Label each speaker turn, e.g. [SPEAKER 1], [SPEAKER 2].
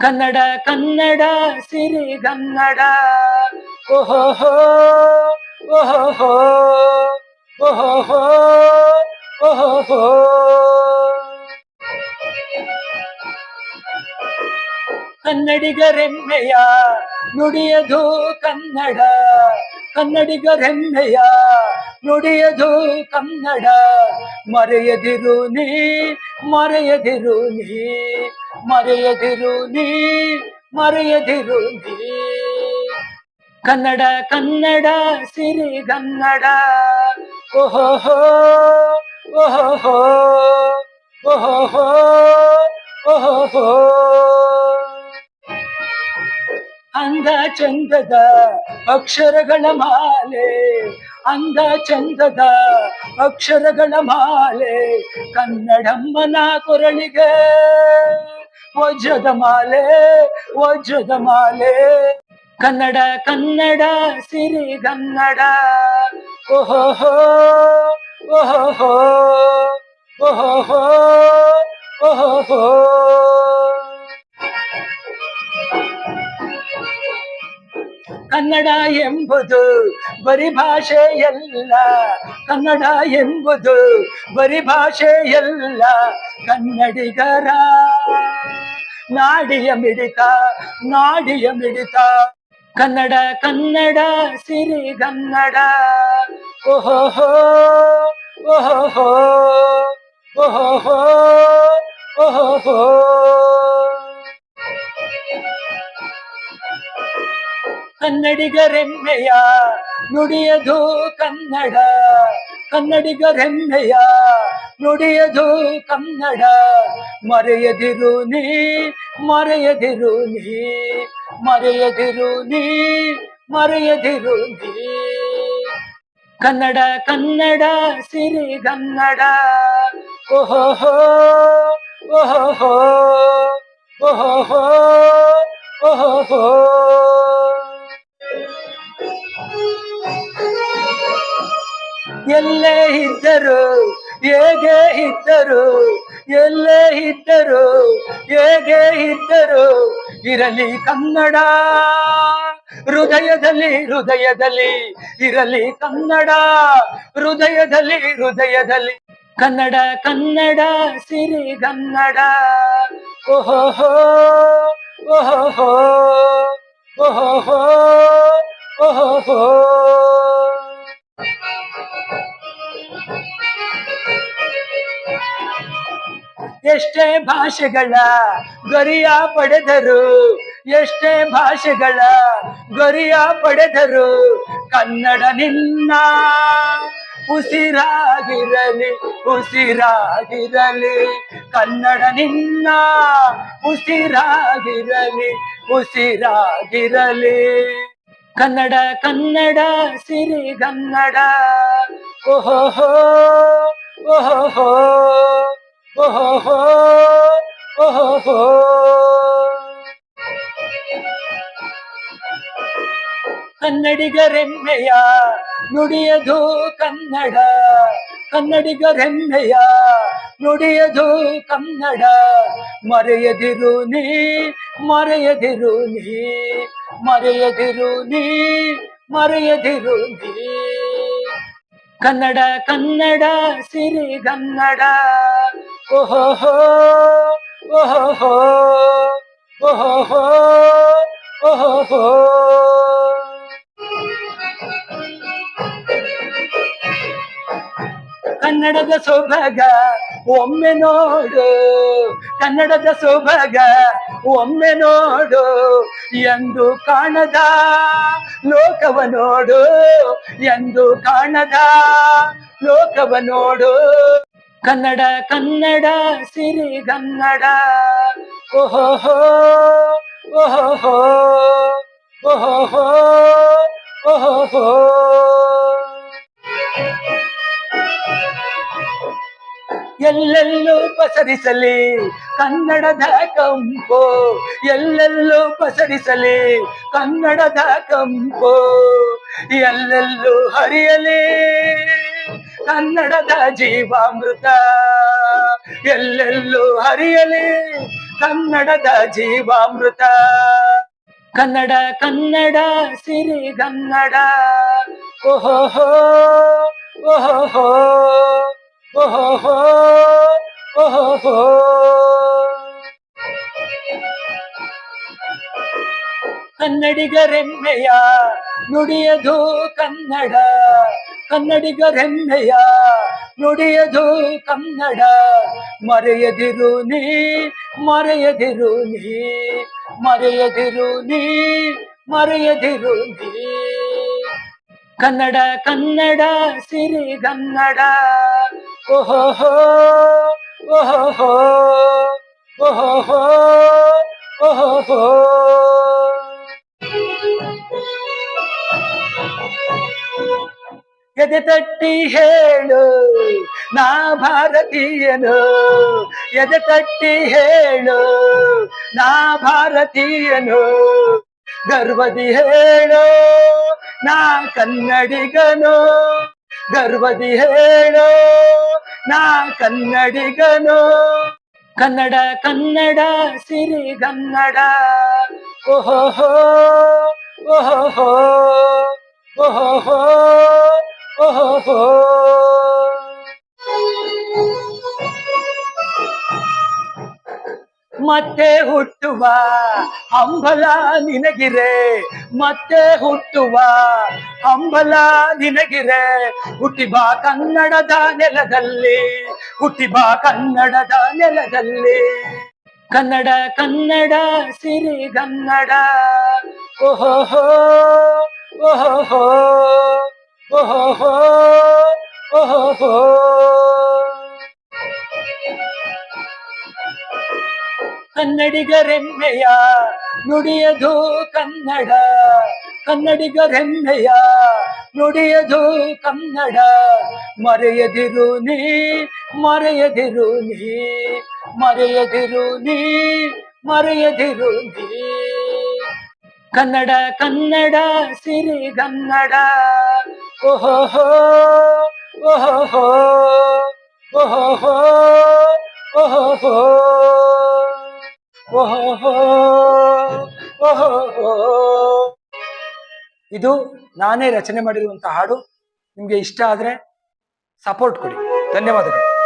[SPEAKER 1] ಕನ್ನಡ ಕನ್ನಡ ಸಿರಿಗನ್ನಡ ಓಹೋ ಓಹೋ ಓಹೋ ಓಹೋ. ಕನ್ನಡಿಗರೆಮ್ಮೆಯ ನುಡಿಯದು ಕನ್ನಡ, ಕನ್ನಡಿಗರೆಮ್ಮೆಯ ನುಡಿಯದು ಕನ್ನಡ. ಮರೆಯದಿರು ನೀ ಮರೆಯದಿರು ನೀ ಮರೆಯದಿರು ನೀ ಮರೆಯದಿರು ನೀ. ಕನ್ನಡ ಕನ್ನಡ ಸಿರಿಗನ್ನಡ ಓಹೋ ಓಹೋ ಓಹೋ ಓಹೋ. ಅಂದ ಚಂದದ ಅಕ್ಷರಗಳ ಮಾಲೆ, ಅಂದ ಚಂದದ ಅಕ್ಷರಗಳ ಮಾಲೆ, ಕನ್ನಡಮ್ಮನ ಕೊರಳಿಗೆ ವಜ್ರದ ಮಾಲೆ ವಜ್ರದ ಮಾಲೆ. ಕನ್ನಡ ಕನ್ನಡ ಸಿರಿಗನ್ನಡ ಓಹೋ ಓಹೋ ಓಹೋ ಓಹೋ. ಕನ್ನಡ ಎಂಬುದು ಬರಿ ಭಾಷೆಯಲ್ಲ, ಕನ್ನಡ ಎಂಬುದು ಬರಿ ಭಾಷೆಯಲ್ಲ, ಕನ್ನಡಿಗರ ನಾಡಿಯ ಮಿಡಿತ ನಾಡಿಯ ಮಿಡಿತ. ಕನ್ನಡ ಕನ್ನಡ ಸಿರಿಗನ್ನಡ ಓಹೋ ಓಹೋ ಓಹೋ ಓಹೋ. ಕನ್ನಡಿಗರೆಮ್ಮೆಯ ನುಡಿಯದು ಕನ್ನಡ, ಕನ್ನಡಿಗರೆಮ್ಮೆಯ ನುಡಿಯದು ಕನ್ನಡ. ಮರೆಯದಿರು ನೀ ಮರೆಯದಿರು ನೀ ಮರೆಯದಿರು ನೀ ಮರೆಯದಿರು ನೀ. ಕನ್ನಡ ಕನ್ನಡ ಸಿರಿಗನ್ನಡ ಓಹೋ ಓಹೋ ಓಹೋ ಓಹೋ. ಎಲ್ಲೇ ಇದ್ದರು ಹೇಗೆ ಇದ್ದರು, ಎಲ್ಲೇ ಇದ್ದರು ಹೇಗೆ ಇದ್ದರು, ಇರಲಿ ಕನ್ನಡ ಹೃದಯದಲ್ಲಿ ಹೃದಯದಲ್ಲಿ, ಇರಲಿ ಕನ್ನಡ ಹೃದಯದಲ್ಲಿ ಹೃದಯದಲ್ಲಿ. ಕನ್ನಡ ಕನ್ನಡ ಸಿರಿಗನ್ನಡ ಓಹೋ ಓಹೋ ಓಹೋ ಓಹೋ. ಎಷ್ಟೇ ಭಾಷೆಗಳ ಗರಿಯ ಪಡೆದರು, ಎಷ್ಟೇ ಭಾಷೆಗಳ ಗರಿಯ ಪಡೆದರು, ಕನ್ನಡ ನಿನ್ನ ಉಸಿರಾಗಿರಲಿ ಉಸಿರಾಗಿರಲಿ, ಕನ್ನಡ ನಿನ್ನ ಉಸಿರಾಗಿರಲಿ ಉಸಿರಾಗಿರಲಿ. ಕನ್ನಡ ಕನ್ನಡ ಸಿರಿಗನ್ನಡ ಓಹೋ ಓಹೋ ಓಹೋ ಓಹೋ. ಕನ್ನಡಿಗರೆಮ್ಮೆಯ ನುಡಿಯದು ಕನ್ನಡ, ಕನ್ನಡಿಗರೆಮ್ಮೆಯ ನುಡಿಯದು ಕನ್ನಡ. ಮರೆಯದಿರು ನೀ ಮರೆಯದಿರು ನೀ ಮರೆಯದಿರು ನೀ ಮರೆಯದಿರು ನೀ. ಕನ್ನಡ ಕನ್ನಡ ಸಿರಿಗನ್ನಡ ಓಹೋ ಓಹೋ ಓಹೋ ಓಹೋ. ಕನ್ನಡದ ಸೊಬಗ ಒಮ್ಮೆ ನೋಡು, ಕನ್ನಡದ ಸೊಬಗ ಒಮ್ಮೆ ನೋಡು, ಎಂದು ಕಾಣದ ಲೋಕವ ನೋಡು, ಎಂದು ಕಾಣದ ಲೋಕವ ನೋಡು. ಕನ್ನಡ ಕನ್ನಡ ಸಿರಿಗನ್ನಡ ಓಹೋ ಓಹೋ ಓಹೋ ಓಹೋ. ಎಲ್ಲೆಲ್ಲೂ ಪಸರಿಸಲಿ ಕನ್ನಡದ ಕಂಪು, ಎಲ್ಲೆಲ್ಲೂ ಪಸರಿಸಲಿ ಕನ್ನಡದ ಕಂಪು, ಎಲ್ಲೆಲ್ಲೂ ಹರಿಯಲಿ ಕನ್ನಡದ ಜೀವಾಮೃತ, ಎಲ್ಲೆಲ್ಲೂ ಹರಿಯಲಿ ಕನ್ನಡದ ಜೀವಾಮೃತ. ಕನ್ನಡ ಕನ್ನಡ ಸಿರಿಗನ್ನಡ. ಓಹೋ ಓಹೋ ಓಹೋ ಓಹೋ. ಕನ್ನಡಿಗರೆಮ್ಮೆಯ ನುಡಿಯದು ಕನ್ನಡ. ಕನ್ನಡಿಗರೆಮ್ಮೆಯ ನುಡಿಯದು ಕನ್ನಡ. ಮರೆಯದಿರು ನೀ ಮರೆಯದಿರು ನೀ ಮರೆಯದಿರು ನೀ ಮರೆಯದಿರು ನೀ. ಕನ್ನಡ ಕನ್ನಡ ಸಿರಿಗನ್ನಡ. ಓಹೋ ಓಹೋ ಓಹೋ ಓಹೋ. ಎದೆ ತಟ್ಟಿ ಹೇಳು ನಾ ಭಾರತೀಯನು. ಎದೆ ತಟ್ಟಿ ಹೇಳು ನಾ ಭಾರತೀಯನು. ಗರ್ವದಿ ಹೇಳು ನಾ ಕನ್ನಡಿಗನು. ಗರ್ವದಿ ಹೇಳು ನಾ ಕನ್ನಡಿಗನು. ಕನ್ನಡ ಕನ್ನಡ ಸಿರಿಗನ್ನಡ. ಓಹೋ ಓಹೋ ಓಹೋ ಓಹೋ. ಮತ್ತೆ ಹುಟ್ಟುವ ಹಂಬಲ ನಿನಗಿರೆ. ಮತ್ತೆ ಹುಟ್ಟುವ ಹಂಬಲ ನಿನಗಿರೆ. ಹುಟ್ಟಿ ಬಾ ಕನ್ನಡದ ನೆಲದಲ್ಲಿ. ಹುಟ್ಟಿ ಬಾ ಕನ್ನಡದ ನೆಲದಲ್ಲಿ. ಕನ್ನಡ ಕನ್ನಡ ಸಿರಿಗನ್ನಡ. ಓಹೋ ಓಹೋ ಓಹೋ ಓಹೋ. ಕನ್ನಡಿಗರೆಮ್ಮೆಯ ನುಡಿಯದು ಕನ್ನಡ. ಕನ್ನಡಿಗರೆಮ್ಮೆಯ ನುಡಿಯದು ಕನ್ನಡ. ಮರೆಯದಿರು ನೀ ಮರೆಯದಿರು ನೀ ಮರೆಯದಿರು ನೀ ಮರೆಯದಿರು ನೀ. ಕನ್ನಡ ಕನ್ನಡ ಸಿರಿಗನ್ನಡ. ಓಹೋ ಓಹೋ ಓಹೋ ಓಹೋ ಓಹೋ ಓಹೋ. ಇದು ನಾನೇ ರಚನೆ ಮಾಡಿರುವಂತಹ ಹಾಡು. ನಿಮಗೆ ಇಷ್ಟ ಆದರೆ ಸಪೋರ್ಟ್ ಕೊಡಿ. ಧನ್ಯವಾದಗಳು.